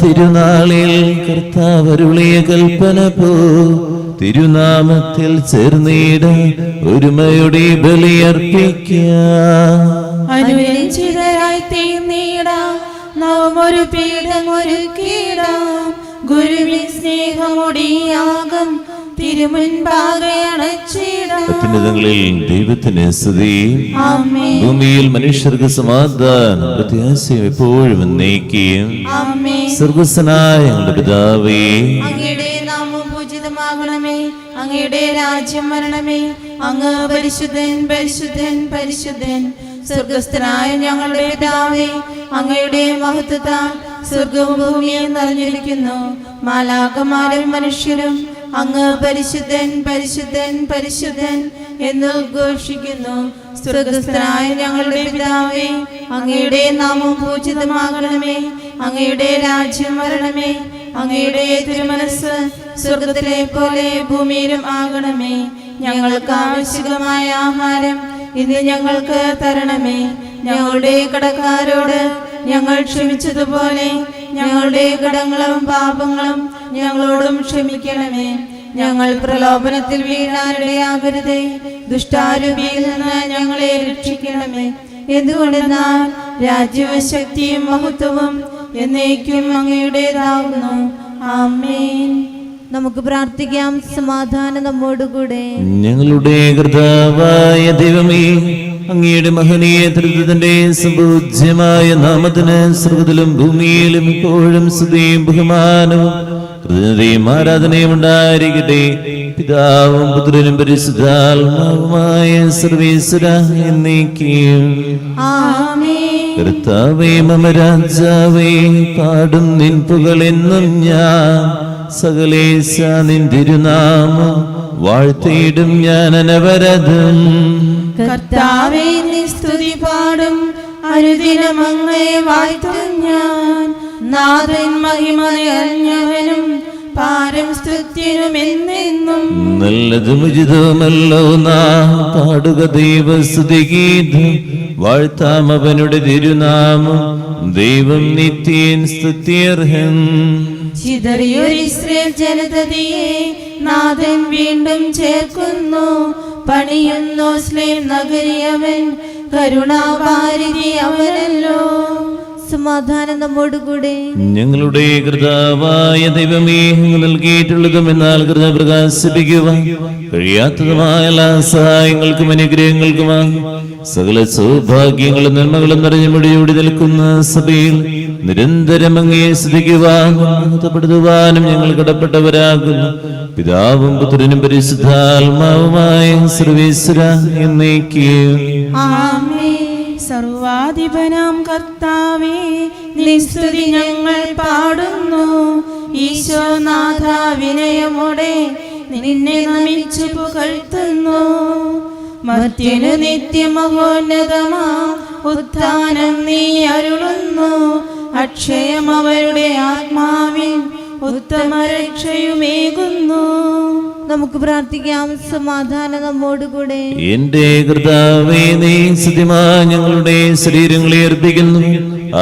തിരുനാളിൽ കർത്താവരുളിയ കൽപ്പന പോ തിരുനാമത്തിൽ ചേർന്നിട ഒരുമയുടെ ബലിയർപ്പിക്കാം. അനുരഞ്ജിതരായി തീർന്നിടാം, നവമൊരു പീഠമൊരുക്കിടാം. ഗുരുവിൻ സ്നേഹമൊടിയാകം തിരുമുൻപാകെ അണച്ചിടാം. അത്യുന്നതങ്ങളിൽ ദൈവത്തിന് സ്തുതി. ആമേൻ. ഭൂമിയിൽ മനുഷ്യർക്ക് സമാധാനം പ്രത്യാശയും എപ്പോഴും എന്നേക്കും. ആമേൻ. സ്വർഗ്ഗസ്ഥനായ ഞങ്ങളുടെ പിതാവേ, അങ്ങയുടെ നാമം പൂജിതമാകണമേ, അങ്ങയുടെ രാജ്യം വരണമേ. അങ്ങ് പരിശുദ്ധൻ പരിശുദ്ധൻ പരിശുദ്ധൻ. സ്വർഗസ്ഥനായ ഞങ്ങളുടെ പിതാവേ, അങ്ങയുടെ മഹത്വത്താൽ സ്വർഗവും ഭൂമിയും നിറഞ്ഞിരിക്കുന്നു. മാലാഖമാരും മനുഷ്യരും അങ്ങ് പരിശുദ്ധൻ പരിശുദ്ധൻ പരിശുദ്ധൻ എന്ന് ഘോഷിക്കുന്നു. സ്വർഗസ്ഥനായ ഞങ്ങളുടെ പിതാവേ, അങ്ങയുടെ നാമം പൂജിതമാകണമേ, അങ്ങയുടെ രാജ്യം വരണമേ. അങ്ങയുടെ തിരുമനസ് സ്വർഗത്തിലെ പോലെ ഭൂമിയിലും ആകണമേ. ഞങ്ങൾക്ക് ആവശ്യമായ ആഹാരം ഇന്ന് ഞങ്ങൾക്ക് തരണമേ. ഞങ്ങളുടെ കടക്കാരോട് ഞങ്ങൾ ക്ഷമിച്ചതുപോലെ ഞങ്ങളുടെ കടങ്ങളും പാപങ്ങളും ഞങ്ങളോടും ക്ഷമിക്കണമേ. ഞങ്ങൾ പ്രലോഭനത്തിൽ വീഴാനിടയാകരുതേ, ദുഷ്ടാരൂപിയിൽ നിന്ന് ഞങ്ങളെ രക്ഷിക്കണമേ. എന്തുകൊണ്ടെന്നാൽ രാജ്യവും ശക്തിയും മഹത്വവും എന്നേക്കും അങ്ങയുടേതാകുന്നു. ആമേൻ. നമുക്ക് പ്രാർത്ഥിക്കാം. സമാധാനം നമ്മോടുകൂടെ. ഞങ്ങളുടെ കർത്താവായ ദൈവമേ, അങ്ങയുടെ മഹനീയ ത്രിത്വത്തിന്റെ സംപൂജ്യമായ നാമത്തിന് സ്വർഗ്ഗത്തിലും ഭൂമിയിലും ഇപ്പോഴും സ്തുതിയും ബഹുമാനവും കൃതജ്ഞതയും ആരാധനയും ഉണ്ടായിരിക്കട്ടെ. പിതാവും പുത്രനും പരിശുദ്ധാത്മാവുമായ സർവ്വേശ്വരാ എന്നേക്കും. ആമേൻ. കർത്താവേ മമ രാജാവേ, പാടും നിൻ പുകളെന്നും ഞാൻ. സകലേശ നിൻ തിരുനാമം വാഴ്ത്തിയിടും ഞാൻ അനവരതം. കർത്താവേ നീ സ്തുതി പാടും, അനുദിനം അങ്ങയെ വാഴ്ത്തും ഞാൻ. നാഥൻ മഹിമ നിറഞ്ഞവനും പാരം സ്തുത്യനും എന്നെന്നും. നല്ലതും ഉചിതവുമല്ലോ നാം പാടുക ദൈവസ്തുതിഗീതം. വാഴ്ത്താം അവനുടെ തിരുനാമം, ദൈവം നിത്യൻ സ്തുത്യർഹൻ. ചിതറിയൊരു ഇസ്രായേൽ ജനതയെ നാഥൻ വീണ്ടും ചേർക്കുന്നു. പണിയുന്നു സ്ലേം നഗരി അവൻ, കരുണാവാരിധി അവനല്ലോ. സമാധാനം നമ്മോടുകൂടെ. ഞങ്ങളുടെ കർത്താവായ ദൈവമേ, അങ്ങ് നൽകിയിട്ടുള്ളതും എന്നാൽ കൃത പ്രകാശിപ്പിക്കുവാൻ കഴിയാത്തതുമായ എല്ലാ സഹായങ്ങൾക്കും അനുഗ്രഹങ്ങൾക്കുമാണ് സകല സൗഭാഗ്യങ്ങളും നന്മകളും നിറഞ്ഞു മുടിയോടി നിൽക്കുന്ന സഭയിൽ നിരന്തരം അങ്ങയെ സ്തുതിക്കുവാൻ മഹത്വപ്പെടുത്തുവാനും ഞങ്ങൾ കടപ്പെട്ടവരാകുന്നു. പിതാവും പുത്രനും പരിശുദ്ധാത്മാവുമായ സർവ്വേശ്വരാ എന്നേക്കും. ആമേൻ. സർവാധിപനാം കർത്താവേ, നിൻ സ്തുതി ഞങ്ങൾ പാടുന്നു. ഈശോനാഥ വിനയമോടെ നിന്നെ നമിച്ചു പുകഴ്ത്തുന്നു. മർത്യനു നിത്യമഹോന്നതമാ ഉത്ഥാനം നീ അരുളുന്നു. അക്ഷയം അവരുടെ ആത്മാവിൽ ഉത്തമ രക്ഷയുമേകുന്നു. നമുക്ക് പ്രാർത്ഥിക്കാം. സമാധാനം നമ്മോടുകൂടെ. എന്റെ കർത്താവേ, നീ സത്യമായി ഞങ്ങളുടെ ശരീരങ്ങളെ അർപ്പിക്കുന്നു.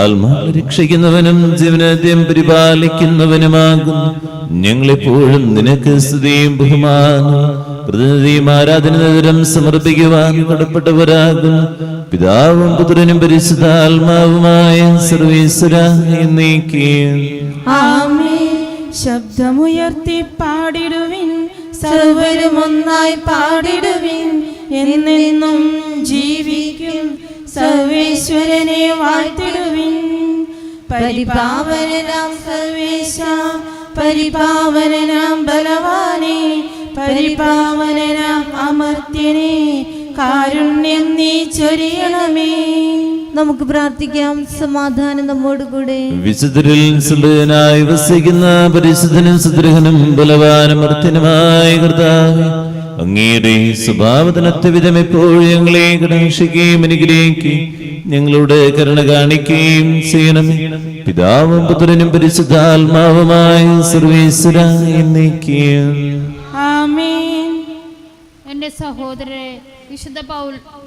ആത്മാവിനെ രക്ഷിക്കുന്നവനും ജീവനാദ്യം പരിപാലിക്കുന്നവനുമാകുന്നു. ഞങ്ങളെപ്പോഴും നിനക്ക് സ്തുതിയും ബഹുമാനവും കൃതജ്ഞതയും ആരാധനയും സമർപ്പിക്കുവാൻ കടപ്പെട്ടവരാകുന്നു. പിതാവും പുത്രനും പരിശുദ്ധാത്മാവുമായ സർവ്വേശ്വരാ എന്നേക്കും. ആമേൻ. ശബ്ദമുയർത്തി പാടിടുവിൻ, സർവരും ഒന്നായി പാടിടുവിൻ. എന്നെന്നും ജീവിക്കും സർവേശ്വരനെ വാഴ്ത്തിടുവിൻ. പരിപാവനനാം സർവേശ, പരിപാവനനാം ബലവാനെ, പരിപാവനനാം അമർത്യനെ, കാരുണ്യം നീ ചൊരിയണമേ. നമുക്ക് പ്രാർത്ഥിക്കാം. സമാധാനം നമ്മോടുകൂടെ. വിശുദ്ധരിൽ സുന്ദരനായി വസിക്കുന്ന പരിശുദ്ധനും സുദൃഹനും ബലവാനും അമർത്യനുമായ കർത്താവേ, അങ്ങയുടെ സ്വഭാവത്തിനൊത്ത വിധം എപ്പോഴും ഞങ്ങളെ കടാക്ഷിക്കുകയും അനുഗ്രഹിക്കുകയും ഞങ്ങളുടെ കരുണ കാണിക്കുകയും ചെയ്യണമേ. പിതാവും പുത്രനും പരിശുദ്ധാത്മാവുമായ സർവ്വേശ്വരാ എന്നേക്കും. ആമേൻ. എൻ്റെ സഹോദരരെ, വിശുദ്ധ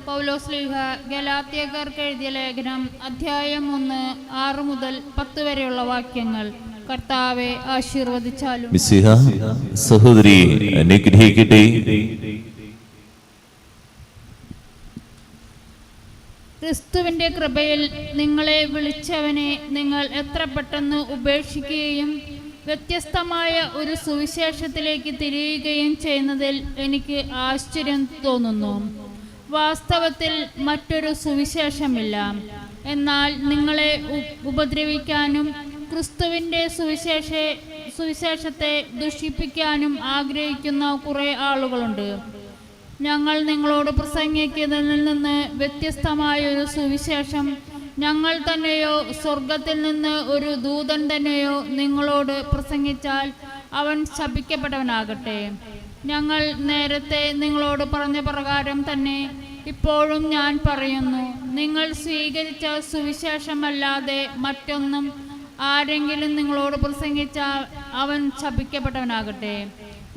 പൗലോസ്ലീഹ ഗലാത്യക്കാർക്ക് എഴുതിയ ലേഖനം അധ്യായം 1 6 മുതൽ 10 വരെയുള്ള വാക്യങ്ങൾ. കർത്താവെ ആശീർവദിച്ചാലും. മിശിഹ സഹോദരി അനുഗ്രഹിക്കട്ടെ. ക്രിസ്തുവിന്റെ കൃപയിൽ നിങ്ങളെ വിളിച്ചവനെ നിങ്ങൾ എത്ര പെട്ടെന്ന് ഉപേക്ഷിക്കുകയും വ്യത്യസ്തമായ ഒരു സുവിശേഷത്തിലേക്ക് തിരിയുകയും ചെയ്യുന്നതിൽ എനിക്ക് ആശ്ചര്യം തോന്നുന്നു. വാസ്തവത്തിൽ മറ്റൊരു സുവിശേഷമില്ല. എന്നാൽ നിങ്ങളെ ഉപദ്രവിക്കാനും ക്രിസ്തുവിൻ്റെ സുവിശേഷത്തെ ദുഷിപ്പിക്കാനും ആഗ്രഹിക്കുന്ന കുറേ ആളുകളുണ്ട്. ഞങ്ങൾ നിങ്ങളോട് പ്രസംഗിക്കുന്നതിൽ നിന്ന് വ്യത്യസ്തമായ ഒരു സുവിശേഷം ഞങ്ങൾ തന്നെയോ സ്വർഗത്തിൽ നിന്ന് ഒരു ദൂതൻ തന്നെയോ നിങ്ങളോട് പ്രസംഗിച്ചാൽ അവൻ ശപിക്കപ്പെട്ടവനാകട്ടെ. ഞങ്ങൾ നേരത്തെ നിങ്ങളോട് പറഞ്ഞ പ്രകാരം തന്നെ ഇപ്പോഴും ഞാൻ പറയുന്നു, നിങ്ങൾ സ്വീകരിച്ച സുവിശേഷമല്ലാതെ മറ്റൊന്നും ആരെങ്കിലും നിങ്ങളോട് പ്രസംഗിച്ചാൽ അവൻ ശപിക്കപ്പെട്ടവനാകട്ടെ.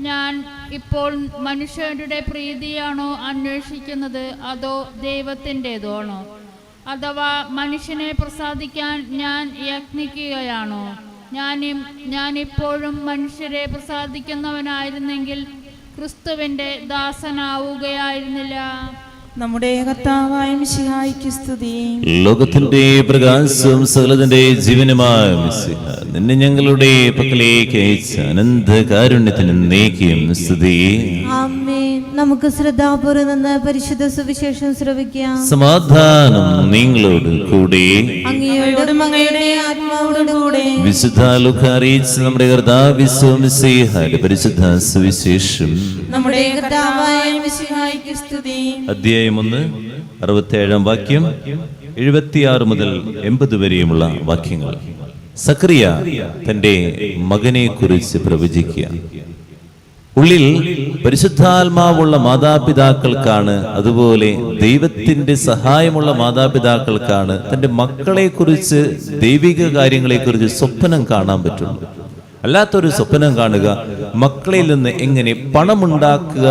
ഞാൻ ഇപ്പോൾ മനുഷ്യരുടെ പ്രീതിയാണോ അന്വേഷിക്കുന്നത്, അതോ ദൈവത്തിൻ്റെതാണോ? അഥവാ മനുഷ്യനെ പ്രസാദിക്കാൻ ഞാൻ യത്നിക്കുകയാണോ? ഞാനിപ്പോഴും മനുഷ്യരെ പ്രസാദിക്കുന്നവനായിരുന്നെങ്കിൽ ക്രിസ്തുവിൻ്റെ ദാസനാവുകയായിരുന്നില്ല. നമ്മുടെ കർത്താവായ മിശിഹായ്ക്ക് സ്തുതി. ലോകത്തിന്റെ പ്രകാശവും സകലത്തിന്റെ ജീവനുമായ മിശിഹ നിന്നെ ഞങ്ങളുടെ പക്കലേക്ക് അയച്ച അനന്ത കാരുണ്യത്തിന് നീക്കിയും സ്തുതി. ആമേൻ. നമുക്ക് ശ്രദ്ധാപൂർവ്വം നിന്ന് പരിശുദ്ധ സുവിശേഷം ശ്രവിക്കാം. സമാധാനം നിങ്ങളോട് കൂടെ. അങ്ങയോടും അങ്ങയുടെ ആത്മാവോടും കൂടെ. വിശുദ്ധ ലൂക്കാ അറിയിച്ച നമ്മുടെ കർത്താവ് മിശിഹായുടെ പരിശുദ്ധ സുവിശേഷം. നമ്മുടെ കർത്താവായ മിശിഹായ്ക്ക് സ്തുതി. അധ്യായം 1 67 വാക്യം 76 മുതൽ 80 വരെയുമുള്ള വാക്യങ്ങൾ. സക്കറിയ തന്റെ മകനെ കുറിച്ച് പ്രവചിക്കുക. ഉള്ളിൽ പരിശുദ്ധാത്മാവുള്ള മാതാപിതാക്കൾക്കാണ്, അതുപോലെ ദൈവത്തിന്റെ സഹായമുള്ള മാതാപിതാക്കൾക്കാണ് തന്റെ മക്കളെ കുറിച്ച്, ദൈവിക കാര്യങ്ങളെ കുറിച്ച് സ്വപ്നം കാണാൻ പറ്റുള്ളൂ. അല്ലാത്തൊരു സ്വപ്നം കാണുക, മക്കളിൽ നിന്ന് എങ്ങനെ പണമുണ്ടാക്കുക,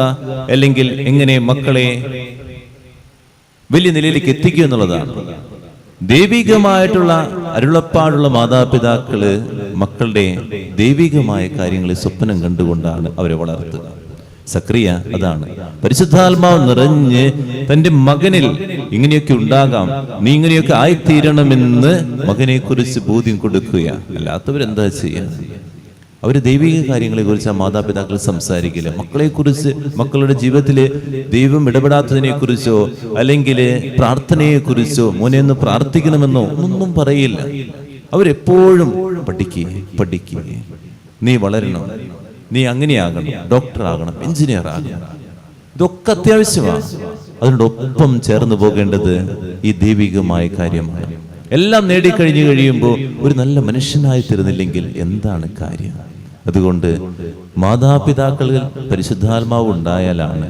അല്ലെങ്കിൽ എങ്ങനെ മക്കളെ വലിയ നിലയിലേക്ക് എത്തിക്കുക എന്നുള്ളതാണ്. ദൈവികമായിട്ടുള്ള അരുളപ്പാടുള്ള മാതാപിതാക്കള് മക്കളുടെ ദൈവികമായ കാര്യങ്ങളെ സ്വപ്നം കണ്ടുകൊണ്ടാണ് അവരെ വളർത്തുക. സക്രിയ അതാണ്. പരിശുദ്ധാത്മാവ് നിറഞ്ഞ് തന്റെ മകനിൽ ഇങ്ങനെയൊക്കെ ഉണ്ടാകാം, നീ ഇങ്ങനെയൊക്കെ ആയിത്തീരണമെന്ന് മകനെ കുറിച്ച് ബോധ്യം കൊടുക്കുക. അല്ലാത്തവരെന്താ ചെയ്യാ? അവർ ദൈവിക കാര്യങ്ങളെ കുറിച്ച് ആ മാതാപിതാക്കൾ സംസാരിക്കില്ല. മക്കളെക്കുറിച്ച്, മക്കളുടെ ജീവിതത്തിൽ ദൈവം ഇടപെടാത്തതിനെ കുറിച്ചോ അല്ലെങ്കിൽ പ്രാർത്ഥനയെക്കുറിച്ചോ, മോനെ ഒന്ന് പ്രാർത്ഥിക്കണമെന്നോ ഒന്നും പറയില്ല. അവരെപ്പോഴും പഠിക്കുക, നീ വളരണം, നീ അങ്ങനെയാകണം, ഡോക്ടറാകണം, എഞ്ചിനീയർ ആകണം. ഇതൊക്കെ അത്യാവശ്യമാണ്. അതിനോടൊപ്പം ചേർന്ന് പോകേണ്ടത് ഈ ദൈവികമായ കാര്യമാണ്. എല്ലാം നേടിക്കഴിഞ്ഞു കഴിയുമ്പോൾ ഒരു നല്ല മനുഷ്യനായി തീർന്നില്ലെങ്കിൽ എന്താണ് കാര്യം? അതുകൊണ്ട് മാതാപിതാക്കളിൽ പരിശുദ്ധാത്മാവ് ഉണ്ടായാലാണ്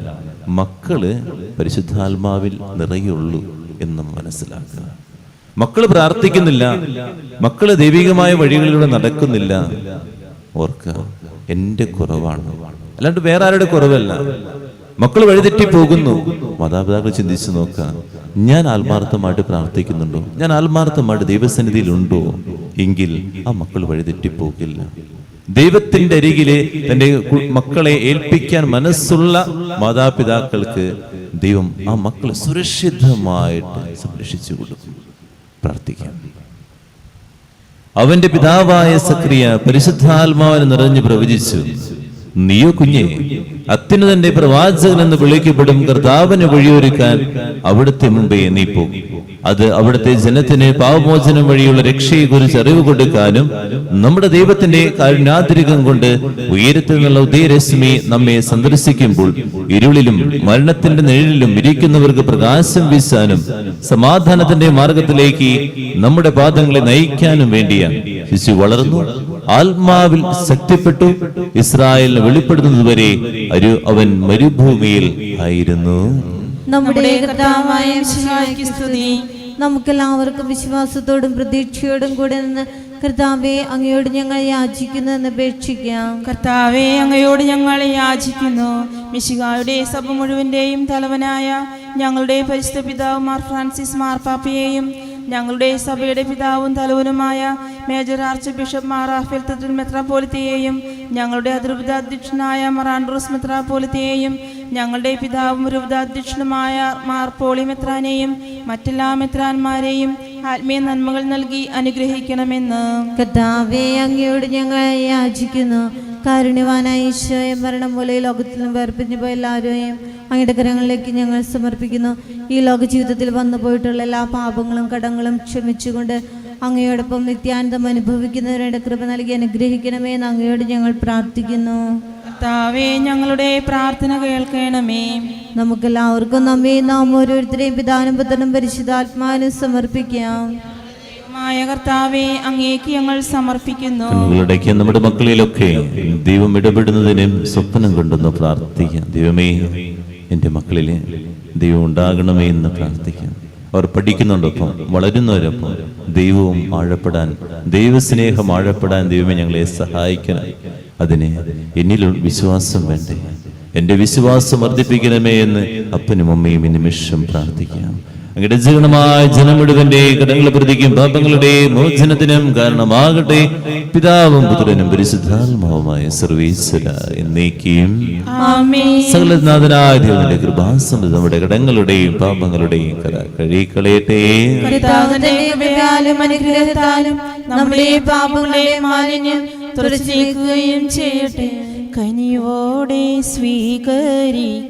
മക്കള് പരിശുദ്ധാത്മാവിൽ നിറയുള്ളൂ എന്നും മനസ്സിലാക്കുക. മക്കള് പ്രാർത്ഥിക്കുന്നില്ല, മക്കള് ദൈവികമായ വഴികളിലൂടെ നടക്കുന്നില്ല, ഓർക്കുക, എൻ്റെ കുറവാണ്, അല്ലാണ്ട് വേറെ ആരുടെ കുറവല്ല. മക്കൾ വഴിതെറ്റി പോകുന്നു. മാതാപിതാക്കൾ ചിന്തിച്ചു നോക്കുക, ഞാൻ ആത്മാർത്ഥമായിട്ട് പ്രാർത്ഥിക്കുന്നുണ്ടോ, ഞാൻ ആത്മാർത്ഥമായിട്ട് ദൈവസന്നിധിയിലുണ്ടോ? എങ്കിൽ ആ മക്കൾ വഴിതെറ്റിപ്പോകില്ല. ദൈവത്തിന്റെ അരികിലെ തന്റെ മക്കളെ ഏൽപ്പിക്കാൻ മനസ്സുള്ള മാതാപിതാക്കൾക്ക് ദൈവം ആ മക്കളെ സുരക്ഷിതമായിട്ട് സംരക്ഷിച്ചു കൊടുക്കും. പ്രാർത്ഥിക്കാം. അവന്റെ പിതാവായ സക്രിയ പരിശുദ്ധാത്മാവിനെ നിറഞ്ഞു പ്രവചിച്ചു, നീയോ കുഞ്ഞെ, അത്യുന്നതന്റെ പ്രവാചകൻ എന്ന് വിളിക്കപ്പെടും കർത്താവിന് വഴിയൊരുക്കാൻ അവിടുത്തെ മുമ്പേ നീ പോകും. അത് അവിടുത്തെ ജനത്തിന് പാപമോചനം വഴിയുള്ള രക്ഷയെ കുറിച്ച് അറിവ് കൊടുക്കാനും നമ്മുടെ ദൈവത്തിന്റെ കാരുണ്യാതിരികം കൊണ്ട് ഉയരത്തിൽ നിന്നുള്ള ഉദയരശ്മി നമ്മെ സന്ദർശിക്കുമ്പോൾ ഇരുളിലും മരണത്തിന്റെ നിഴലിലും ഇരിക്കുന്നവർക്ക് പ്രകാശം വീശാനും സമാധാനത്തിന്റെ മാർഗത്തിലേക്ക് നമ്മുടെ പാദങ്ങളെ നയിക്കാനും വേണ്ടിയാണ്. ശിശു വളർന്നു, ആത്മാവിൽ ശക്തിപ്പെട്ടു, ഇസ്രായേലിനെ വെളിപ്പെടുത്തുന്നതുവരെ അവൻ മരുഭൂമിയിൽ ആയിരുന്നു. നമ്മുടെ കർത്താവായ മിശിഹായ്ക്ക് സ്തുതി. നമുക്കെല്ലാവർക്കും വിശ്വാസത്തോടും പ്രതീക്ഷയോടും കൂടെ നിന്ന് കർത്താവെ അങ്ങയോട് ഞങ്ങൾ യാചിക്കുന്നു എന്ന് അപേക്ഷിക്കാം. കർത്താവെ അങ്ങയോട് ഞങ്ങൾ യാചിക്കുന്നു. മിശിഹായുടെ സഭ മുഴുവന്റെയും തലവനായ ഞങ്ങളുടെ പരിശുദ്ധ പിതാവ് മാർ ഫ്രാൻസിസ് മാർപ്പാപ്പയെയും ഞങ്ങളുടെ സഭയുടെ പിതാവും തലവനുമായ മേജർ ആർച്ച് ബിഷപ്പ് മാർ റാഫേൽ തൃതീയ മെത്രാപ്പോലിത്തയെയും ഞങ്ങളുടെ അതിരൂപതാധ്യക്ഷനായ മാർ ആൻഡ്രൂസ് മെത്രാപ്പോലിത്തയെയും ഞങ്ങളുടെ പിതാവും രൂപതാധ്യക്ഷനുമായ മാർ പോളി മെത്രാനെയും മറ്റെല്ലാ മെത്രാന്മാരെയും ആത്മീയ നന്മകൾ നൽകി അനുഗ്രഹിക്കണമെന്ന് കർത്താവേ, അങ്ങയോട് ഞങ്ങൾ യാചിക്കുന്നു. കാരുണ്യവാനായ ഈശോയെ, മരണം പോലെ ലോകത്തിൽ നിന്ന് വേർപിരിഞ്ഞു പോയ എല്ലാവരെയും അങ്ങയുടെ കരങ്ങളിലേക്ക് ഞങ്ങൾ സമർപ്പിക്കുന്നു. ഈ ലോക ജീവിതത്തിൽ വന്നു പോയിട്ടുള്ള എല്ലാ പാപങ്ങളും കടങ്ങളും ക്ഷമിച്ചുകൊണ്ട് അങ്ങയോടൊപ്പം നിത്യാനന്ദം അനുഭവിക്കുന്നവരുടെ കൃപ നൽകി അനുഗ്രഹിക്കണമേ എന്ന് അങ്ങയോട് ഞങ്ങൾ പ്രാർത്ഥിക്കുന്നു. കർത്താവേ, ഞങ്ങളുടെ പ്രാർത്ഥന കേൾക്കണമേ. നമുക്കെല്ലാവർക്കും നമ്മെ നാം ഓരോരുത്തരെയും പിതാവിനും പുത്രനും പരിശുദ്ധാത്മാവിനും സമർപ്പിക്കാം. കർത്താവേ, അങ്ങേക്ക് ഞങ്ങൾ സമർപ്പിക്കുന്നു. കണ്ണുകളടയ്ക്ക് നമ്മുടെ മക്കളിലൊക്കെ ദൈവം ഇടപെടുന്നതിനും സ്വപ്നം കൊണ്ടെന്ന് പ്രാർത്ഥിക്കാം. ദൈവമേ, എൻ്റെ മക്കളിൽ ദൈവം ഉണ്ടാകണമേ എന്ന് പ്രാർത്ഥിക്കാം. അവർ പഠിക്കുന്നുണ്ടൊപ്പം വളരുന്നവരൊപ്പം ദൈവവും ആഴപ്പെടാൻ, ദൈവസ്നേഹം ആഴപ്പെടാൻ ദൈവമേ ഞങ്ങളെ സഹായിക്കണം. അതിന് എന്നിൽ വിശ്വാസം വേണ്ടേ, എൻ്റെ വിശ്വാസം വർദ്ധിപ്പിക്കണമേ എന്ന് അപ്പനും അമ്മയും ഈ നിമിഷം പ്രാർത്ഥിക്കാം. അങ്ങയുടെ ജീവനമായ ജനം മുഴുവന്റെ കടങ്ങളെ പ്രതിക്കും പാപങ്ങളുടെ മോചനത്തിനും കാരണമാകട്ടെ. പിതാവും പുത്രനും പരിശുദ്ധാത്മാവുമായ സർവീശ്വര എന്നേക്കും സകലനാഥനായ ദൈവത്തിന്റെ കൃപാസമൃദ്ധം നമ്മുടെ കടങ്ങളുടെയും പാപങ്ങളുടെയും കര കഴുകിക്കളയട്ടെ. നമ്മുടെ പാപങ്ങളെ മാലിന്യം തുടച്ചേക്കുകയും ചെയ്യട്ടെ. കനിയോടെ സ്വീകരിക്കണമേ.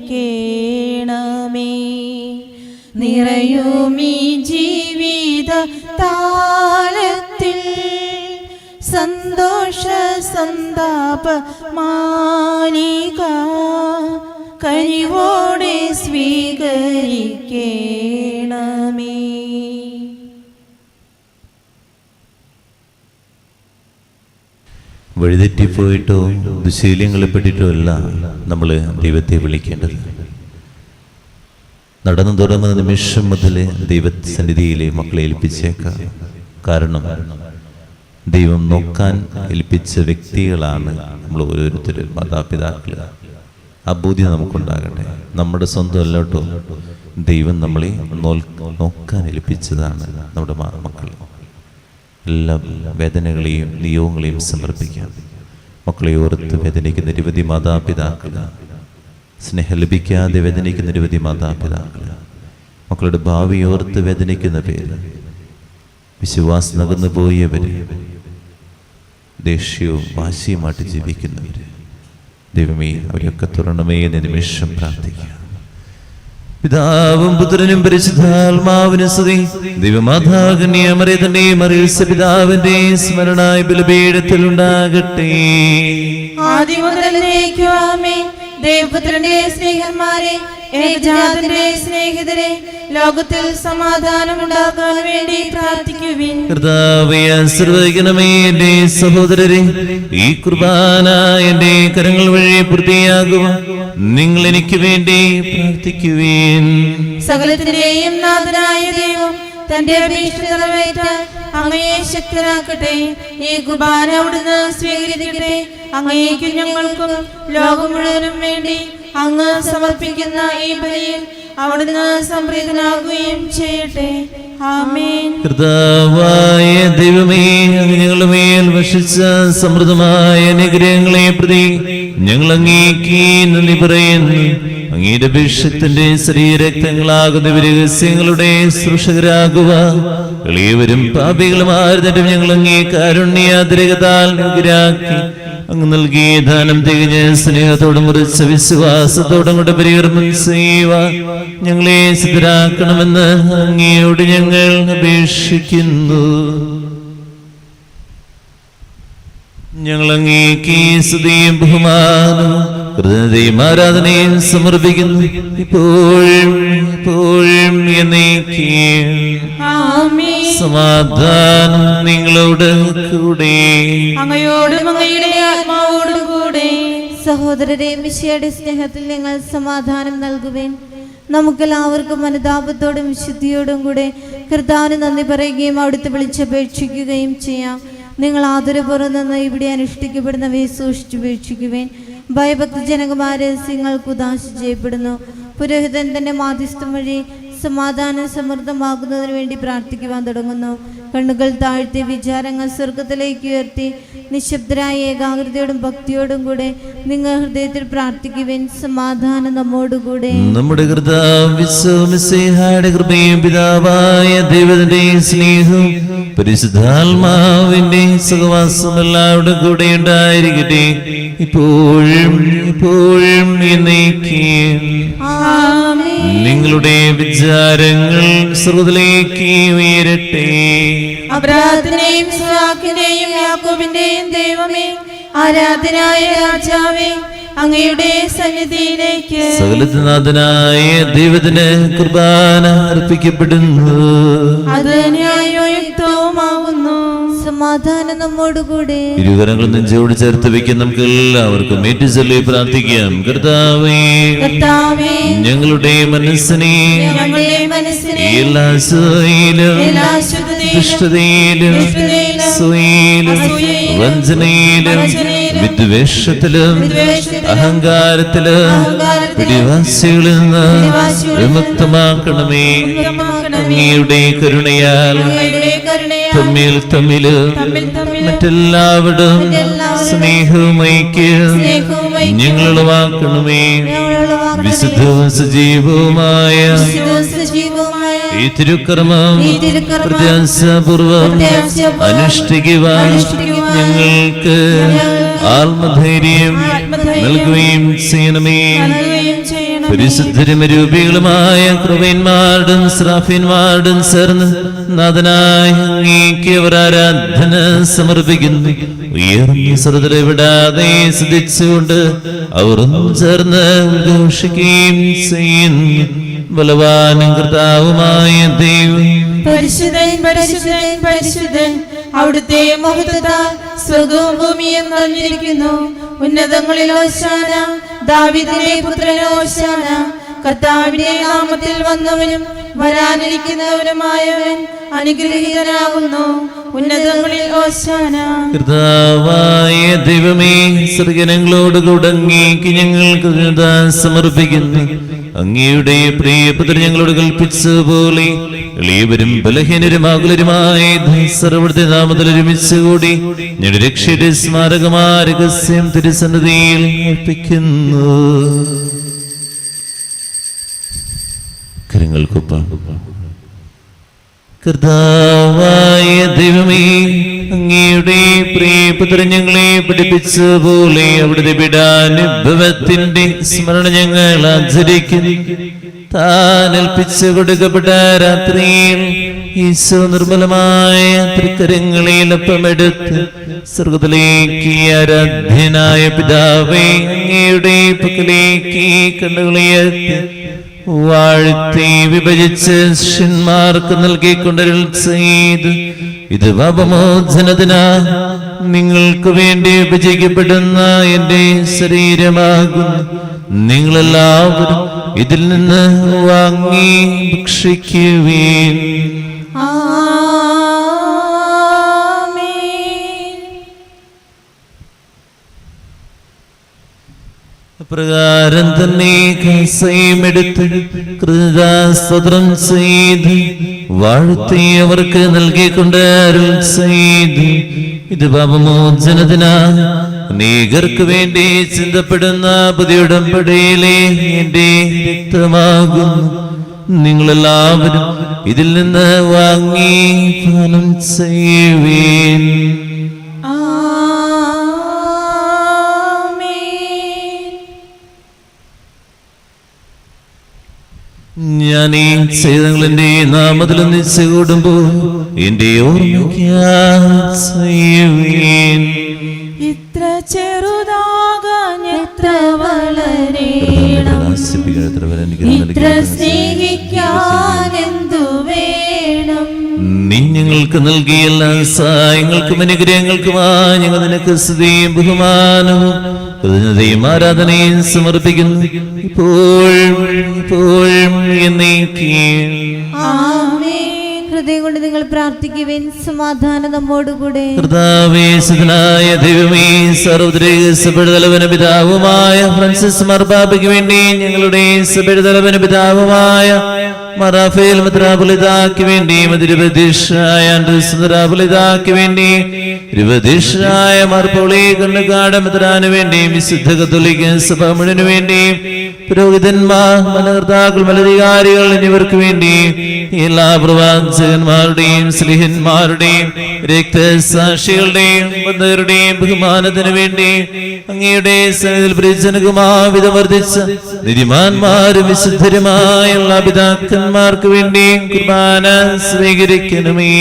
നിറയുമീ ജീവിത താളത്തിൽ സന്തോഷ സന്താപ മാലിക കനിവോടെ സ്വീകരിക്കണമേ. വഴിതെറ്റിപ്പോയിട്ടോ ദുശീലങ്ങളിൽപ്പെട്ടിട്ടോ അല്ല നമ്മൾ ദൈവത്തെ വിളിക്കേണ്ടത്. നടന്നു തുടങ്ങുന്ന നിമിഷം മുതൽ ദൈവസന്നിധിയിലെ മക്കളെ ഏൽപ്പിച്ചേക്കാം. കാരണം ദൈവം നോക്കാൻ ഏൽപ്പിച്ച വ്യക്തികളാണ് നമ്മൾ ഓരോരുത്തരും, മാതാപിതാക്കൾ. ആ ബോധ്യം നമുക്കുണ്ടാകട്ടെ. നമ്മുടെ സ്വന്തം അല്ലോട്ടോ, ദൈവം നമ്മളെ നോക്കാൻ ഏൽപ്പിച്ചതാണ് നമ്മുടെ മക്കൾ. എല്ലാ വേദനകളെയും നിയോഗങ്ങളെയും സമർപ്പിക്കാം. മക്കളെ ഓർത്ത് വേദനിക്കുന്ന നിരവധി മാതാപിതാക്കൾ, സ്നേഹം ലഭിക്കാതെ വേദനിക്കുന്ന നിരവധി മാതാപിതാക്കൾ, മക്കളുടെ ഭാവി ഓർത്ത് വേദനിക്കുന്ന പേര്, വിശ്വാസം നകന്നു പോയവര്, ദേഷ്യവും വാശിയുമായിട്ട് ജീവിക്കുന്നവര്, ദൈവമേ അവരെയൊക്കെ തുറണമേ എന്ന നിമിഷം പ്രാർത്ഥിക്കാം. പിതാവും പുത്രനും പരിശുദ്ധാത്മാവിനും സ്തുതി. ദൈവമാതാകന്യമറിയ പിതാവിന്റെ സ്മരണായ ബലിപീഠത്തിൽ ഉണ്ടാകട്ടെ. ദേവപുത്രന്റെ സ്നേഹന്മാരെ, ഏകജാതന്റെ സ്നേഹിതരെ, ലോകത്തിൽ സമാധാനം ഉണ്ടാക്കാൻ വേണ്ടി പ്രാർത്ഥിക്കുവിൻ. കർത്താവേ, ആശീർവദിക്കണമേ എന്റെ സഹോദരരെ. ഈ കുർബാന എന്റെ കരങ്ങൾ വഴി പൂർത്തിയാകുക നിങ്ങൾ എനിക്ക് വേണ്ടി പ്രാർത്ഥിക്കുവിൻ. സകലത്തിന്റെയും നാഥനായ ദൈവം തന്റെ അപേക്ഷ നിറവേറ്റാൻ അങ്ങയെ ശക്തനാക്കട്ടെ. ഈ കുർബാന അവിടുന്ന് സ്വീകരിക്കട്ടെ. അങ്ങേക്കും ഞങ്ങൾക്കും ലോകം മുഴുവനും വേണ്ടി അങ്ങ് സമർപ്പിക്കുന്ന ഈ ബലിയിൽ അവിടുന്ന് സംപ്രീതനാകുകയും ചെയ്യട്ടെ. ആമേൻ. കർത്താവായ ദൈവമേ, അങ്ങ് ഞങ്ങളുടെ മേൽ വർഷിച്ച സമൃദ്ധമായ അനുഗ്രഹങ്ങളെ പ്രതി ഞങ്ങൾ അങ്ങേക്ക് നന്ദി പറയുന്നു. അങ്ങയുടെ അഭിഷേകത്തിന്റെ ശരീരരക്തങ്ങളാകുന്ന രഹസ്യങ്ങളുടെ ശുശ്രൂഷകരാകുക. എളിയവരും പാപികളുമായിരുന്നിട്ടും ഞങ്ങൾ അങ്ങേ കാരുണ്യാതിരകതാൽ അനുഗ്രഹിക്കി അങ്ങ് നൽകിയ ദാനം തികഞ്ഞ സ്നേഹത്തോടും മുറിച്ച വിശ്വാസത്തോടും കൊണ്ട് പരികർമ്മം ചെയ്യുവാൻ ഞങ്ങളെ സിദ്ധരാക്കണമെന്ന് അങ്ങയോട് ഞങ്ങൾ അപേക്ഷിക്കുന്നു. ഞങ്ങൾ അങ്ങേക്ക് സ്തുതിയും ബഹുമാനവും കൃതജ്ഞതയും ആരാധനയും സമർപ്പിക്കുന്നു, ഇപ്പോഴും എപ്പോഴും എന്നേക്കും. സമാധാനം നിങ്ങളോട് കൂടെ, അങ്ങയോടും അങ്ങയുടെ ആത്മാവോടും കൂടെ. സഹോദരരെ, മിശിഹായുടെ സ്നേഹത്തിൽ നിങ്ങൾ സമാധാനം നൽകുവേൻ. നമുക്കെല്ലാവർക്കും അനുതാപത്തോടും വിശുദ്ധിയോടും കൂടെ കർത്താവിന് നന്ദി പറയുകയും അവിടുത്തെ വിളിച്ചപേക്ഷിക്കുകയും ചെയ്യാം. നിങ്ങൾ ആദരപൂർവ്വം നിന്ന് ഇവിടെ അനുഷ്ഠിക്കപ്പെടുന്നവയെ സൂക്ഷിച്ചുപേക്ഷിക്കുവേൻ. ഭയഭക്തിജനകമായ രഹസ്യങ്ങൾക്ക് ഉദാശ ചെയ്യപ്പെടുന്നു. പുരോഹിതൻ തന്റെ മാധ്യസ്ഥം വഴി സമാധാനം സമൃദ്ധമാകുന്നതിന് വേണ്ടി പ്രാർത്ഥിക്കുവാൻ തുടങ്ങുന്നു. കണ്ണുകൾ താഴ്ത്തി വിചാരങ്ങൾ സ്വർഗത്തിലേക്ക് ഉയർത്തി നിശബ്ദരായ ഏകാഗ്രതയോടും ഭക്തിയോടും കൂടെ നിങ്ങൾ ഹൃദയത്തിൽ പ്രാർത്ഥിക്കുവിൻ. സമാധാനം നമ്മോടുകൂടെ. നമ്മുടെ കർത്താവിന്റെ കൃപയും പിതാവായ ദൈവത്തിന്റെ സ്നേഹവും പരിശുദ്ധാത്മാവിന്റെ സഹവാസം എല്ലാവരുടെ കൂടെ ഉണ്ടായിരിക്കട്ടെ, ഇപ്പോഴും എപ്പോഴും എന്നേക്കും. നിങ്ങളുടെ വിചാരങ്ങൾ സ്വർഗ്ഗത്തിലേക്ക് ഉയരട്ടെ. അബ്രാഹത്തിന്റെയും ഇസ്ഹാക്കിന്റെയും യാക്കോബിന്റെയും ദൈവമേ, ആരാധനായ രാജാവേ, അങ്ങയുടെ സന്നിധിയിലേക്ക് സകലനാഥനായ ദൈവത്തിന് കുർബാന അർപ്പിക്കപ്പെടുന്നു. അത് ന്യായയുക്തവുമാകുന്നു. സമാധാനം നമ്മോടുകൂടെ. ഇരുകരങ്ങൾ നെഞ്ചോട് ചേർത്ത് വെക്കാൻ നമുക്ക് എല്ലാവർക്കും ഏറ്റുചൊല്ലി പ്രാർത്ഥിക്കാം. കർത്താവേ, ഞങ്ങളുടെ മനസ്സിനെ എല്ലാ അസൂയയിലും ദുഷ്ടതയിലും അസൂയയിലും വഞ്ചനയിലും വിദ്വേഷത്തിലും അഹങ്കാരത്തിലും പിടിവാസികളിൽ നിന്ന് വിമുക്തമാക്കണമേ. അങ്ങയുടെ കരുണയാൽ തമ്മിൽ മറ്റെല്ലാവരും സ്നേഹവും ഐക്യവും ഞങ്ങളുളവാക്കണമേ. വിശുദ്ധവും സജീവവുമായ ഈ തിരുക്കർമ്മം പ്രത്യാശാപൂർവം അനുഷ്ഠിക്കുവാൻ ഞങ്ങൾക്ക് ആത്മധൈര്യം നൽകുകയും ചെയ്യണമേ. പരിശുദ്ധരും രൂപികളുമായ കൃപന്മാരുടെയും ശ്രാഫ്യന്മാരുടെയും ചേർന്ന് നാഥനായ അങ്ങേക്ക് അവർ ആരാധന സമർപ്പിക്കുന്നു. ഉയർന്ന സ്വരത്തിൽ വിടാതെ സ്തുതിച്ചുകൊണ്ട് അവർ ചേർന്ന് ഉദ്ഘോഷിക്കുകയും ചെയ്യുന്നു. ബലവാനും കർത്താവുമായ ദൈവം, പരിശുദ്ധൻ പരിശുദ്ധൻ പരിശുദ്ധൻ, അവിടുത്തെ മഹത്വത്താൽ സ്വർഗ്ഗവും ഭൂമിയും നിറഞ്ഞിരിക്കുന്നു. ഉന്നതങ്ങളിൽ ഹോശാന, ദാവീദിന്റെ പുത്രന് ഹോശാന. കർത്താവിന്റെ നാമത്തിൽ വന്നവനും വരാനിരിക്കുന്നവനുമായവൻ അനുഗ്രഹീതനാകുന്നു. ഉന്നതങ്ങളിൽ ഹോശാന. കർത്താവായ ദൈവമേ, സ്വർഗ്ഗങ്ങളോടുകൂടെ അങ്ങേക്ക് ഞങ്ങൾക്ക് സമർപ്പിക്കുന്നു. അങ്ങയുടെ പ്രിയപുത്രൻ ഞങ്ങളോട് കൽപ്പിച്ചതുപോലെ എളിയവരും ബലഹീനരും ആകുലരുമായ സർവ്വത്തെ നാമത്തിൽ ഒരുമിച്ചുകൂടി ഞങ്ങളുടെ രക്ഷയുടെ സ്മാരകമായ രഹസ്യം തിരുസന്നിധിയിൽ അർപ്പിക്കുന്നു. കരങ്ങൾക്കൊപ്പം. കർത്താവായ ദൈവമേ, അങ്ങയുടെ പ്രിയപുത്രൻ ഞങ്ങളെ പഠിപ്പിച്ച പോലെ അവിടുത്തെ പീഡാനുഭവത്തിന്റെ സ്മരണ ഞങ്ങൾ ആചരിക്കുന്നു. താൻ ഏൽപ്പിച്ചു കൊടുക്കപ്പെട്ട രാത്രിയിൽ ഈശോ നിർമ്മലമായ തൃക്കരങ്ങളിൽ ഒപ്പമെടുത്ത് സ്വർഗ്ഗത്തിലേക്ക് ആരാധ്യനായ പിതാവേ, അങ്ങയുടെ പക്കലേക്ക് കണ്ണുകളുയർത്തി വാഴ്ത്തി വിഭജിച്ച് ശിഷ്യന്മാർക്ക് നൽകിക്കൊണ്ടരുൾ ചെയ്തു, ഇത് പാപമോചനത്തിനാ നിങ്ങൾക്ക് വേണ്ടി വിഭജിക്കപ്പെടുന്ന എന്റെ ശരീരമാകുന്നു. നിങ്ങളെല്ലാവരും ഇതിൽ നിന്ന് വാങ്ങി ഭക്ഷിക്കുവീൻ. പ്രകാരം തന്നെ കസയുമെടുത്ത് കൃതാസ്തോത്രം ചെയ്ത് വാഴ്ത്തി അവർക്ക് നൽകിക്കൊണ്ട് അരുൾ ചെയ്തു, ഇത് പാപമോചനത്തിനാ അനേകർക്ക് വേണ്ടി ചിന്തപ്പെടുന്ന പുതിയ ഉടമ്പടിയിലെ എന്റെ രക്തമാകുന്നു. നിങ്ങളെല്ലാവരും ഇതിൽ നിന്ന് വാങ്ങി പാനം ചെയ്യുവീൻ. ഞാൻ ഈ ചെയ്തങ്ങളുടെ നാമത്തിൽ ഒന്നിച്ച് കൂടുമ്പോൾ എന്റെ ഓർമ്മയ്ക്കുവീൻ. ഇത്ര ചെറുതാകാൻ എത്ര വളരേണം, ഇത്ര സ്നേഹിക്കാൻ എന്തു വേണം. നീ ഞങ്ങൾക്ക് നൽകിയ എല്ലാ സഹായങ്ങൾക്കും അനുഗ്രഹങ്ങൾക്കുമായി ഞങ്ങൾ നിനക്ക് സ്തുതിയും ബഹുമാനവും കൃതജ്ഞതയും ആരാധനയും സമർപ്പിക്കുന്നു, ഇപ്പോഴും എന്നേക്കും. ആമേൻ. ഹൃദയം കൊണ്ട് നിങ്ങൾ പ്രാർത്ഥിക്കുവിൻ. സമാധാനം നമ്മോടുകൂടെ. കർത്താവേ, സുതനായ ദൈവമേ, സർവ്വത്രിക സഭയുടെ തലവനും പിതാവുമായ ഫ്രാൻസിസ് മാർപ്പാപ്പയ്ക്ക് വേണ്ടി ഞങ്ങളുടെ സഭയുടെ തലവനും പിതാവുമായ മറാഫേൽ മെത്രാപ്പൊലീത്താക്ക് വേണ്ടി തിരുവധീഷായ ആൻഡ്രൂസ് മെത്രാപ്പൊലീത്താക്ക് വേണ്ടി തിരുവധീഷായ മാർപ്പോളി കണ്ണുകാട് മെത്രാന് വേണ്ടി വിശുദ്ധ കത്തോലിക്ക സഭ മുഴുവന് വേണ്ടി പുരോഹിതന്മാർ, മലകർത്താക്കൾ, മലധികാരികൾ എന്നിവർക്ക് വേണ്ടി എല്ലാ പ്രവാചകന്മാരുടെയും സ്ലിഹന്മാരുടെയും രക്തസാക്ഷികളുടെയും ബന്ധുക്കളുടെയും ബഹുമാനത്തിന് വേണ്ടി അങ്ങയുടെ സന്നിധിയിൽ പരിജനകുമാവിധം വർദ്ധിച്ച നീതിമാന്മാരും വിശുദ്ധരുമായ എല്ലാ പിതാക്കന്മാർക്ക് വേണ്ടി കുർബാന സ്വീകരിക്കണമേ.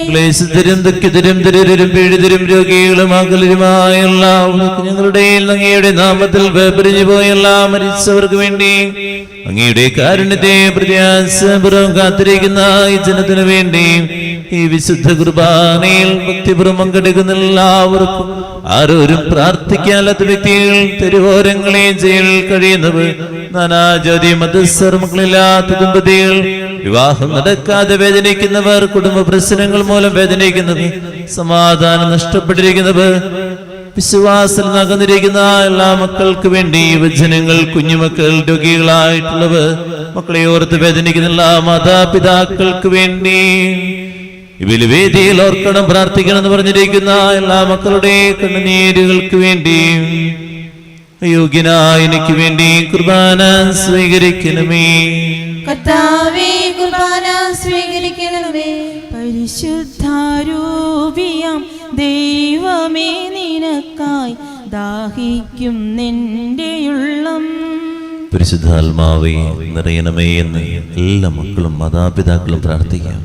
ക്ലേശിതരും ദുഃഖിതരും ദരിദ്രരും പീഡിതരും രോഗികളും അകലരുമായ എല്ലാവർക്കും ഞങ്ങളുടെ അങ്ങയുടെ നാമത്തിൽ വേർപിരിഞ്ഞു പോയ എല്ലാ മരിച്ചവർക്ക് വേണ്ടി അങ്ങയുടെ കാരുണ്യത്തെ പ്രത്യാശപൂർവ്വം കാത്തിരിക്കുന്ന ഈ ജനത്തിനു വേണ്ടി ഈ വിശുദ്ധ കുർബാനയിൽ ഭക്തിപൂർവ്വം പങ്കെടുക്കുന്ന എല്ലാവർക്കും, ആരോരും പ്രാർത്ഥിക്കാത്ത വ്യക്തികൾ, തെരുവോരങ്ങളെ ജയിലിൽ കഴിയുന്നവർ, നാനാജാതി മതസ്ഥർ, മക്കളില്ലാത്ത ദമ്പതികൾ, വിവാഹം നടക്കാതെ വേദനിക്കുന്നവർ, കുടുംബ പ്രശ്നങ്ങൾ മൂലം വേദനിക്കുന്നവർ, സമാധാനം നഷ്ടപ്പെട്ടിരിക്കുന്നവർ, വിശ്വാസം നകന്നിരിക്കുന്ന എല്ലാ മക്കൾക്ക് വേണ്ടി, യുവജനങ്ങൾ, കുഞ്ഞുമക്കൾ, രോഗികളായിട്ടുള്ളവർ, മക്കളെ ഓർത്ത് വേദനിക്കുന്ന എല്ലാ മാതാപിതാക്കൾക്ക് വേണ്ടി, ഇവയിൽ വേദിയിൽ ഓർക്കണം പ്രാർത്ഥിക്കണം എന്ന് പറഞ്ഞിരിക്കുന്ന എല്ലാ മക്കളുടെ കണ്ണുനീരുകൾക്ക് വേണ്ടി, യോഗ്യനായ എനിക്ക് വേണ്ടി കുർബാന സ്വീകരിക്കണമേ. കർത്താവേ, കുർബാന സ്വീകരിക്കണമേ. പരിശുദ്ധാരൂപിയാം ദൈവമേ, നിനക്കായി ദാഹിക്കും നിന്റെ ഉള്ളം. പരിശുദ്ധാത്മാവേ നിറയണമേ എന്ന് എല്ലാ മക്കളും മാതാപിതാക്കളും പ്രാർത്ഥിക്കാം.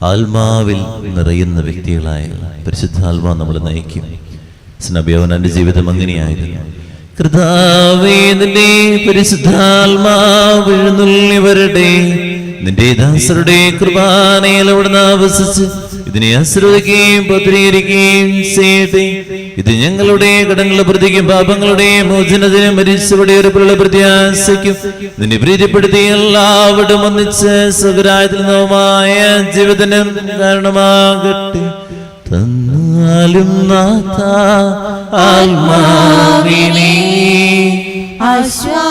ആത്മാവിൽ നിറയുന്ന വ്യക്തികളായ പരിശുദ്ധാത്മാ നമ്മളെ നയിക്കും. സ്നബിയോവനന്റെ ജീവിതം അങ്ങനെയായിരുന്നു. കർത്താവേ, നിന്റെ പരിശുദ്ധാത്മാവ് എഴുന്നള്ളി വരട്ടെ. നിന്റെ ദാസരുടെ കുർബാനയിൽ അവിടുന്ന് ആവസിച്ച് ഇതിനെ ആശ്രയിക്കുകയും പത്രീകരിക്കുകയും ചെയ്യട്ടെ. ഇത് ഞങ്ങളുടെ കടങ്ങളുടെ പ്രതിക്കും പാപങ്ങളുടെ മോചനത്തിനും മരിച്ചവരുടെ ഒരു പ്രത്യാശയ്ക്കും നിന്നെ പ്രീതിപ്പെടുത്തി എല്ലാവരും ഒന്നിച്ച് സ്വകരായത്തിൽ നിന്നുമായ ജീവിതനും കാരണമാകട്ടെ. തന്നാലും നാഥ ആത്മാവിനെ ആശ്വാസദായകനേ,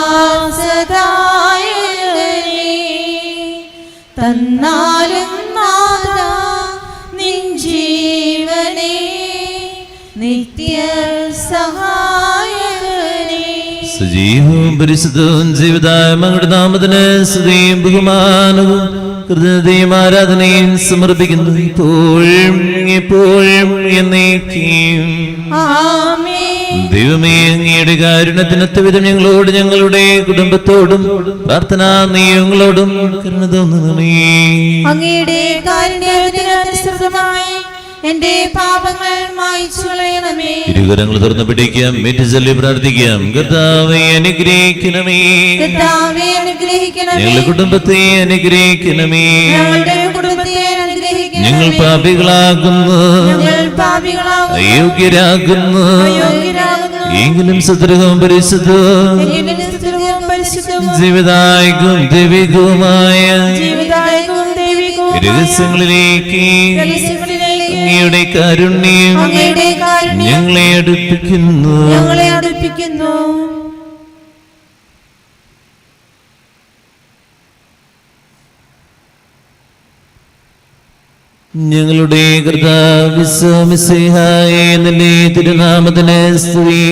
തന്നാലും നാഥ നിൻ ജീവനേ, നിത്യ സഹായകനേ. സജീവവും പരിശുദ്ധവും ജീവിതായ അങ്ങയുടെ നാമത്തിന് സ്തുതിയും ബഹുമാനവും കൃതജ്ഞതയും ആരാധനയും സമർപ്പിക്കുന്നു, ഇപ്പോഴും എപ്പോഴും എന്നേക്കും. ആമേൻ. ദൈവമേ, അങ്ങയുടെ കാരുണ്യത്തിനൊത്ത വിധം ഞങ്ങളോട് ഞങ്ങളുടെ കുടുംബത്തോടും പ്രാർത്ഥനാ നിയമങ്ങളോടും കരുണ തോന്നണമേ. അങ്ങയുടെ കാരുണ്യത്തിനനുസൃതമായി എന്റെ പാപങ്ങൾ മായ്ച്ചു കളയണമേ. ഇരുകരങ്ങൾ തുറന്നു പിടിക്കാം, ചൊല്ലി പ്രാർത്ഥിക്കാം. കർത്താവേ അനുഗ്രഹിക്കണമേ. കർത്താവേ അനുഗ്രഹിക്കണമേ. ഞങ്ങളുടെ കുടുംബത്തെ അനുഗ്രഹിക്കണമേ. ഞങ്ങളുടെ കുടുംബത്തെ അനുഗ്രഹിക്കണമേ. ഞങ്ങൾ പാപികളാകുന്നു, ഞങ്ങൾ പാപികളാകുന്നു, അയോഗ്യരാകുന്നു. അയോഗ്യരാകുന്നു. എങ്കിലും സദൃഹവും പരിശുദ്ധവും എങ്കിലും സ്തുതിയും പരിശുദ്ധവും ജീവിതായകവും ദൈവികവുമായ ജീവിതായകവും ദൈവികവും രഹസ്യങ്ങളിലേക്ക് രഹസ്യങ്ങളിലേക്ക് അങ്ങയുടെ കാരുണ്യം അങ്ങയുടെ കാരുണ്യം ഞങ്ങളെ അടുപ്പിക്കുന്നു. ഞങ്ങളെ അടുപ്പിക്കുന്നു. ഞങ്ങളുടെ കർത്താവിശ്വമിശിഹായേ, നിന്റെ തിരുനാമത്തിന് സ്തുതി.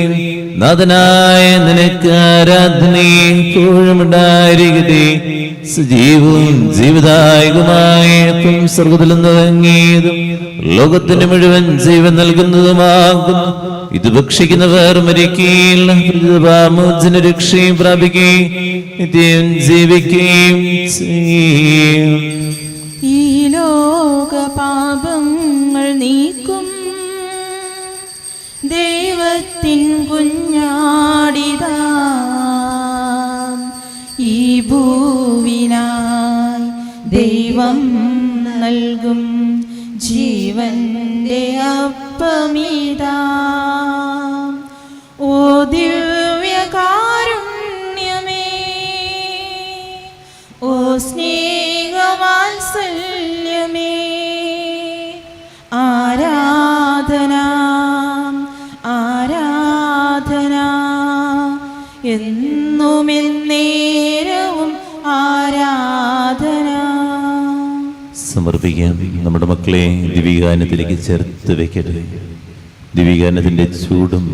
നാഥനായ നിനക്ക് ആരാധനയും എപ്പോഴും ഉണ്ടായിരിക്കട്ടെ. സജീവവും ജീവിതായകമായ സ്വർഗ്ഗത്തിൽ നിറങ്ങിയതും ലോകത്തിന് മുഴുവൻ ജീവൻ നൽകുന്നതുമാകുന്നു. ഇത് ഭക്ഷിക്കുന്നവർ മരിക്കുകയില്ല, മോചന രക്ഷയും പ്രാപിക്കുകയും നിത്യം ജീവിക്കുകയും ചെയ്യും. ഈ ലോക പാപങ്ങൾ നീക്കും ദൈവത്തിൻ കുഞ്ഞാടിതാ, ഈ ഭൂവിനായി ദൈവം നൽകും ജീവന്റെ അപ്പമിതാ. ഓ ദിവ്യകാരുണ്യമേ, എന്നും എന്നേരവും ആരാധന. സമർപ്പിക്കാം. നമ്മുടെ മക്കളെ ദിവ്യഗാനത്തിലേക്ക് ചേർത്ത് വെക്കട്ടെ. ദിവ്യഗാനത്തിൻ്റെ ചൂടും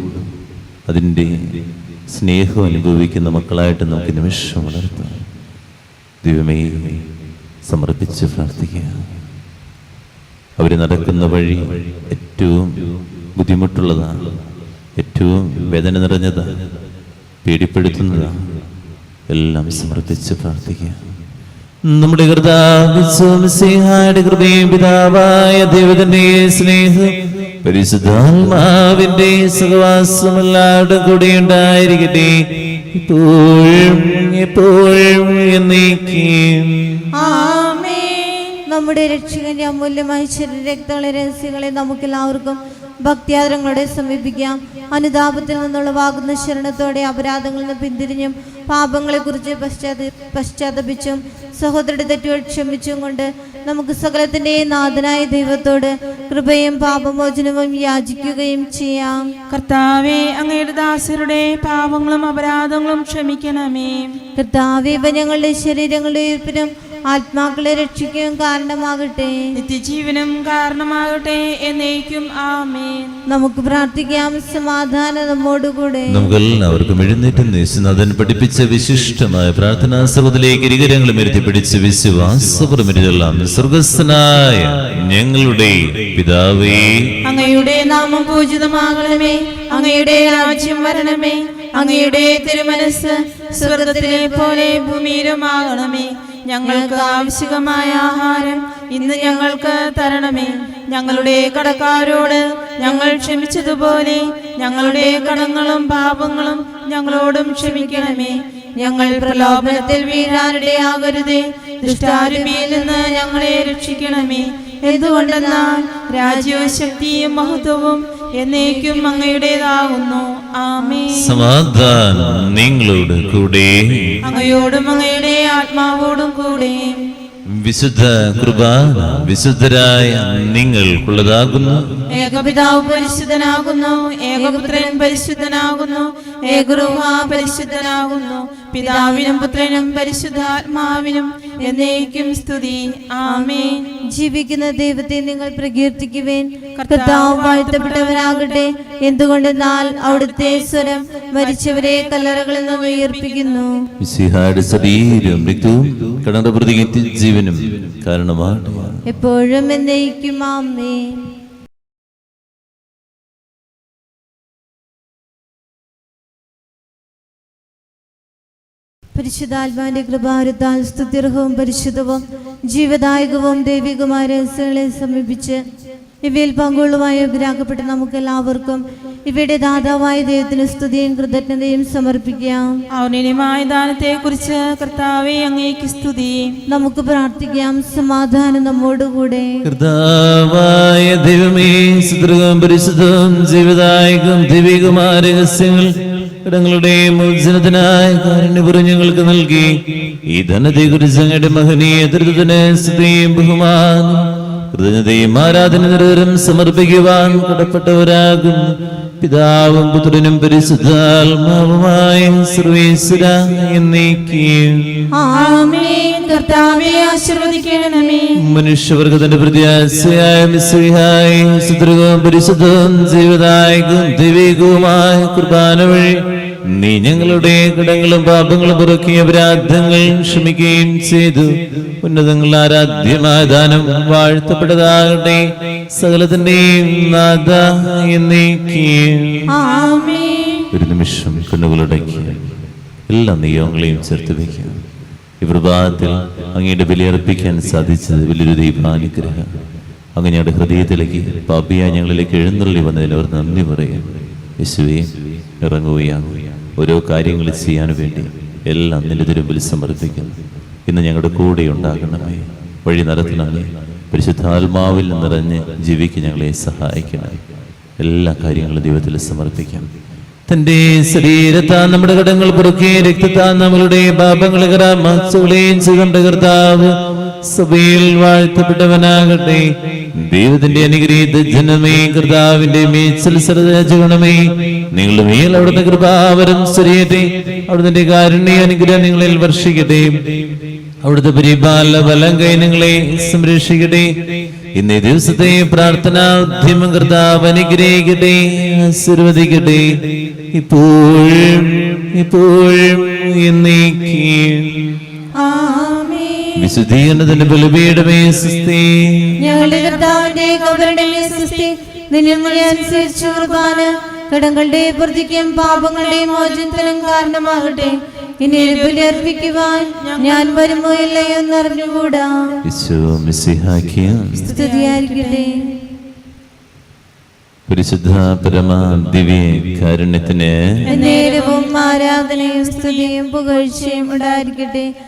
അതിൻ്റെ സ്നേഹവും അനുഭവിക്കുന്ന മക്കളായിട്ട് നമുക്ക് നിമിഷം വളർത്താം. ദൈവമേ, സമർപ്പിച്ച് പ്രാർത്ഥിക്കുക. അവർ നടക്കുന്ന വഴി ഏറ്റവും ബുദ്ധിമുട്ടുള്ളതാണ്, ഏറ്റവും വേദന നിറഞ്ഞതാണ്, പേടിപ്പെടുത്തുന്നതാണ്. എല്ലാം സമർപ്പിച്ച് പ്രാർത്ഥിക്കുക. നമ്മുടെ കർത്താവിന്റെ കൃപയും പിതാവായ ദൈവത്തിന്റെ സ്നേഹം പരിശുദ്ധാത്മാവിന്റെ സഹവാസം എല്ലാവരുടെ കൂടെ ഉണ്ടായിരിക്കട്ടെ, ഇപ്പോഴും എപ്പോഴും എന്നേക്കും. നമ്മുടെ രക്ഷകന്റെ അമൂല്യമായ ശരീരരക്തങ്ങളെ രഹസ്യങ്ങളെ നമുക്കെല്ലാവർക്കും ഭക്തിയാദരങ്ങളോടെ സമീപിക്കാം. അനുതാപത്തിൽ നിന്നുള്ളവാകുന്ന ശരണത്തോടെ അപരാധങ്ങളിൽ നിന്ന് പിന്തിരിഞ്ഞും പാപങ്ങളെക്കുറിച്ച് പശ്ചാത്തപിച്ചും സഹോദരന്റെ തെറ്റുകൾ ക്ഷമിച്ചും കൊണ്ട് നമുക്ക് സകലത്തിന്റെ നാഥനായ ദൈവത്തോട് കൃപയും പാപമോചനവും യാചിക്കുകയും ചെയ്യാം. കർത്താവേ, അങ്ങയുടെ ദാസരുടെ പാപങ്ങളും അപരാധങ്ങളും ക്ഷമിക്കണമേ. കർത്താവേ, ഇവ ഞങ്ങളുടെ ശരീരങ്ങളുടെ ഉയർപ്പിനും ആത്മാക്കളെ രക്ഷിക്കുകയും കാരണമാകട്ടെ, നിത്യജീവനും കാരണമാകട്ടെ എന്നേക്കും. ആമേൻ. നമുക്ക് പ്രാർത്ഥിക്കാം. സമാധാനം നമ്മോടുകൂടെ. നമുക്കെല്ലാവർക്കും എഴുന്നേറ്റ് യേശുനാഥൻ പഠിപ്പിച്ച വിശിഷ്ടമായ പ്രാർത്ഥനാ സർവ്വത്തിലേക്ക് ഇരുകരങ്ങളും എത്തിപ്പിടിച്ച് വിശ്വാസപുറമെല്ലാം. സ്വർഗസ്ഥനായ ഞങ്ങളുടെ പിതാവേ, അങ്ങയുടെ നാമം പൂജിതമാകണമേ, അങ്ങയുടെ രാജ്യം വരണമേ, അങ്ങയുടെ തിരുമനസ് സ്വർഗത്തിലെ പോലെ ഭൂമിയിലുമാകണമേ. ഞങ്ങൾക്ക് ആവശ്യമായ ആഹാരം ഇന്ന് ഞങ്ങൾക്ക് തരണമേ. ഞങ്ങളുടെ കടക്കാരോട് ഞങ്ങൾ ക്ഷമിച്ചതുപോലെ ഞങ്ങളുടെ കടങ്ങളും പാപങ്ങളും ഞങ്ങളോടും ക്ഷമിക്കണമേ. ഞങ്ങൾ പ്രലോഭനത്തിൽ വീഴാനിടയാകരുതേ, ദുഷ്ടാരൂപിയിൽ നിന്ന് ഞങ്ങളെ രക്ഷിക്കണമേ. എന്തുകൊണ്ടെന്നാൽ രാജ്യവും ശക്തിയും മഹത്വവും എന്നേക്കും അങ്ങയുടേതാകുന്നു. ആമേൻ. സമാധാനം നിങ്ങളോട് കൂടെ, അങ്ങയോടും അങ്ങയുടെ ആത്മാവോടും കൂടെ. വിശുദ്ധ കുർബാന വിശുദ്ധരായ നിങ്ങൾക്കുള്ളതാകുന്നു. ഏകപിതാവ് പരിശുദ്ധനാകുന്നു, ഏകപുത്രൻ പരിശുദ്ധനാകുന്നു, ഏകരൂഹ പരിശുദ്ധനാകുന്നു. പിതാവിനും പുത്രനും പരിശുദ്ധാത്മാവിനും എന്നേക്കും സ്തുതി. ആമേൻ. ജീവിക്കുന്ന ദൈവത്തെ നിങ്ങൾ പ്രകീർത്തിക്കുവേൻ. കർത്താവ് വാഴ്ത്തപ്പെട്ടവരാകട്ടെ, എന്തുകൊണ്ടെന്നാൽ അവിടുത്തെ സ്വരം മരിച്ചവരെ കല്ലറകളിൽ നിന്ന് ഉയർപ്പിക്കുന്നു. മിശിഹായുടെ ശരീരവും രക്തവും കടങ്ങളുടെ പ്രതിക്ക് ജീവനും കാരണമാണ്. എപ്പോഴും എന്നേക്കും. ആമേൻ. പരിശുദ്ധാത്മാവിന്റെ കൃപാരത്താൽ സ്തുത്യർഹവും പരിശുദ്ധവും ജീവദായകവും ദൈവികമായ രഹസ്യങ്ങളെ സമീപിച്ച് ഇവയിൽ പങ്കുകൊള്ളുവാൻ യോഗ്യരാക്കപ്പെട്ട നമുക്കെല്ലാവർക്കും ഇവയുടെ ദാതാവായ ദൈവത്തിന് സ്തുതിയും കൃതജ്ഞതയും സമർപ്പിക്കാം. ഔന്നത്യമായ ദാനത്തെ കുറിച്ച് കർത്താവേ അങ്ങേക്ക് സ്തുതി. നമുക്ക് പ്രാർത്ഥിക്കാം. സമാധാനം നമ്മോടുകൂടെ. കർത്താവായ ദൈവമേ, സുദൃഢവും പരിശുദ്ധവും ജീവദായകവും ദൈവികമായ രഹസ്യങ്ങൾ ഇടങ്ങളുടെ മോചനത്തിനായ കാരുണ്യപൂർവ്വം ഞങ്ങൾക്ക് നൽകി ഈ ധനത്തെ കുറിച്ച് അങ്ങയുടെ മഹനീയ ദൃഢത്തിന് സ്തുതിയും ബഹുമാനം കൃതജ്ഞതയും ആരാധന നിരന്തരം സമർപ്പിക്കുവാൻ കടപ്പെട്ടവരാകുന്നു. പിതാവും പുത്രനും പരിശുദ്ധാത്മാവുമായ സർവേശ്വര എന്നേക്കും. ആമേൻ. കർത്താവേ ആശീർവദിക്കണമേ. മനുഷ്യവർഗത്തിന്റെ പ്രത്യാശയായ മിശിഹായ സുദൃഢവും പരിശുദ്ധവും ജീവദായകവും ദൈവികവുമായ കുർബാന വഴി നീ ഞങ്ങളുടെ കടങ്ങളും പാപങ്ങളും പുറക്കിയ അപരാധങ്ങൾ ക്ഷമിക്കുകയും ചെയ്തു. ഉന്നതങ്ങൾ ആരാധ്യമായ ദാനം വാഴ്ത്തപ്പെട്ടതാകട്ടെ, സകലത്തിന്റെയും നാഥ എന്നേക്കും. ആമേൻ. ഒരു നിമിഷം കണ്ണുകളടക്കി എല്ലാ നിയമങ്ങളെയും ചേർത്ത് വയ്ക്കുക. ഈ പ്രഭാതത്തിൽ അങ്ങയുടെ ബലിയർപ്പിക്കാൻ സാധിച്ചത് വലിയൊരു ദൈവാനുഗ്രഹം. അങ്ങയുടെ ഹൃദയത്തിലേക്ക് പാപിയായ ഞങ്ങളിലേക്ക് എഴുന്നള്ളി വന്നതിൽ അവർ നന്ദി പറയാം. യേശുവേ, ഇറങ്ങുകയാണ് ഓരോ കാര്യങ്ങൾ ചെയ്യാൻ വേണ്ടി എല്ലാം നിന്റെ തിരുമ്പിൽ സമർപ്പിക്കുന്നു. ഇന്ന് ഞങ്ങളുടെ കൂടെ ഉണ്ടാകണമേ, വഴി നടത്തണമേ, പരിശുദ്ധാത്മാവിൽ നിറഞ്ഞ് ജീവിക്കാൻ ഞങ്ങളെ സഹായിക്കണമേ. എല്ലാ കാര്യങ്ങളും ദൈവത്തിൽ സമർപ്പിക്കാം. തന്റെ ശരീരത്താൽ നമ്മുടെ കടങ്ങൾ പുറക്കുകയും രക്തത്താൽ നമ്മളുടെ പാപങ്ങളെ മാച്ചുകളെയും ചെയ്ത കർത്താവ് സഭയിൽ വാഴ്ത്തപ്പെട്ടവനാകട്ടെ. ദൈവത്തിന്റെ അനുഗ്രഹീത ജനമേ, കർത്താവിന്റെ മേച്ചൽസരജഗണമേ, നിങ്ങളുടെ മേൽ അവിടുത്തെ കൃപാവരം സ്വരിയട്ടെ. അവിടുത്തെ കാരുണ്യ അനുഗ്രഹം നിങ്ങളിൽ വർഷിക്കട്ടെ. അവിടുത്തെ ബലം കൈ നിങ്ങളെ സംരക്ഷിക്കട്ടെ. ഇന്നേ ദിവസത്തെ പ്രാർത്ഥനാധ്യമം കർത്താവ് അനുഗ്രഹിക്കട്ടെ, ആശീർവദിക്കട്ടെ, ഇപ്പോഴും ഇപ്പോഴും എന്നേക്കും. വിശുദ്ധീകരണത്തിന്റെ ബലിപീഠമേ സ്വസ്തി. ഞങ്ങളുടെ കർത്താവിന്റെ കബറിടമേ സ്വസ്തി. നിന്നെ അനുസരിച്ച് കുർബാന കടങ്ങളുടെ പ്രതിക്കും പാപങ്ങളുടെ മോചനത്തിനും കാരണമാകട്ടെ. ഇനി ഒരു ബലി അർപ്പിക്കുവാൻ ഞാൻ വരുമോ ഇല്ലയോ എന്നറിഞ്ഞുകൂടാ. സ്തുതിയായിരിക്കട്ടെ. പരിശുദ്ധ പരമ ദിവ്യ കാരുണ്യത്തിന് നേരവും ആരാധനയും സ്തുതിയും പുകഴ്ചയും ഉണ്ടായിരിക്കട്ടെ.